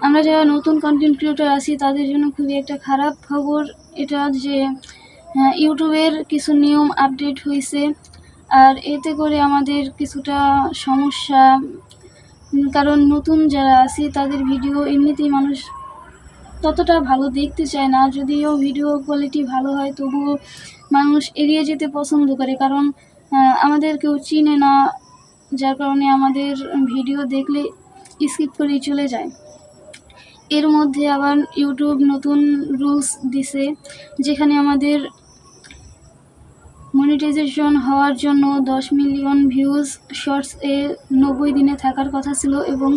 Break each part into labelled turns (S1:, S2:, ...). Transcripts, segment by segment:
S1: আমরা যারা নতুন কন্টেন্ট ক্রিয়েটর আছি তাদের জন্য খুবই একটা খারাপ খবর এটা যে ইউটিউবের কিছু নিয়ম আপডেট হয়েছে, আর এতে করে আমাদের কিছুটা সমস্যা। কারণ নতুন যারা আছি তাদের ভিডিও এমনিতেই মানুষ ততটা ভালো দেখতে চায় না, যদিও ভিডিও কোয়ালিটি ভালো হয় তবুও মানুষ এড়িয়ে যেতে পছন্দ করে, কারণ আমাদের কেউ চিনে না, যার কারণে আমাদের ভিডিও দেখলে স্কিপ করেই চলে যায়। এর মধ্যে আবার ইউটিউব নতুন রুলস দিছে, যেখানে আমাদের মনিটাইজেশন হওয়ার জন্য 10 মিলিয়ন ভিউজ শর্টসে 90 দিনে থাকার কথা ছিল, এবং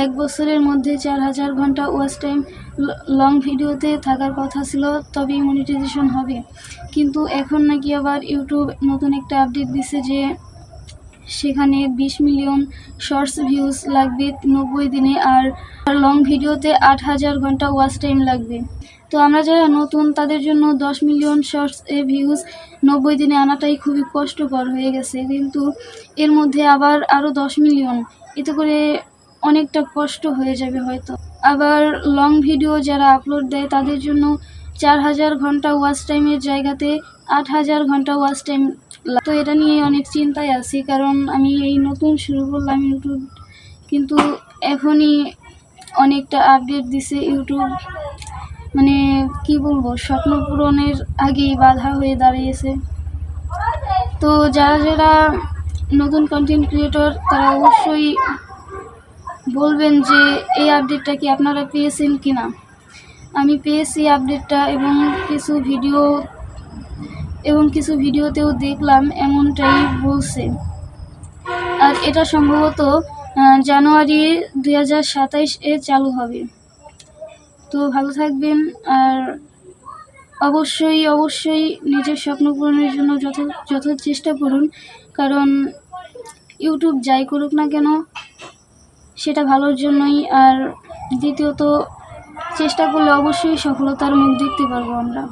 S1: 1 বছরের মধ্যে 4000 ঘন্টা ওয়াচ টাইম লং ভিডিওতে থাকার কথা ছিল, তবেই মনিটাইজেশন হবে। কিন্তু এখন নাকি আবার ইউটিউব নতুন একটা আপডেট দিছে যে সেখানে 20 মিলিয়ন শর্টস ভিউজ লাগবে 90 দিনে, আর লং ভিডিওতে 8000 ঘন্টা ওয়াচ টাইম লাগবে। তো আমরা যারা নতুন তাদের জন্য 10 মিলিয়ন শর্টস ভিউজ 90 দিনে আনাটাই খুবই কষ্টকর হয়ে গেছে, কিন্তু এর মধ্যে আবার আরও 10 মিলিয়ন, এতে করে অনেকটা কষ্ট হয়ে যাবে হয়তো। আবার লং ভিডিও যারা আপলোড দেয় তাদের জন্য 4000 ঘন্টা ওয়াচ টাইমের জায়গাতে 8000 ঘন্টা ওয়াচ টাইম। তো এটা নিয়ে অনেক চিন্তায় আছি, কারণ আমি এই নতুন শুরু করলাম ইউটিউব, কিন্তু এখনই অনেকটা আপডেট দিছে ইউটিউব, মানে কি বলবো, স্বপ্ন পূরণের আগেই বাধা হয়ে দাঁড়িয়েছে। তো যারা যারা নতুন কন্টেন্ট ক্রিয়েটর তারা অবশ্যই বলবেন যে এই আপডেটটা কি আপনারা পেয়েছেন কিনা। আমি পেয়েছি আপডেটটা, এবং কিছু ভিডিওতেও দেখলাম এমনটাই বলছে। আর এটা সম্ভবত জানুয়ারি 2027 চালু হবে। তো ভালো থাকবেন, আর অবশ্যই নিজের স্বপ্ন পূরণের জন্য যথেষ্ট চেষ্টা করুন, কারণ ইউটিউব যাই করুক না কেন সেটা ভালোর জন্যই। আর দ্বিতীয়ত, চেষ্টা করলে অবশ্যই সফলতার মুখ দেখতে পারবো আমরা।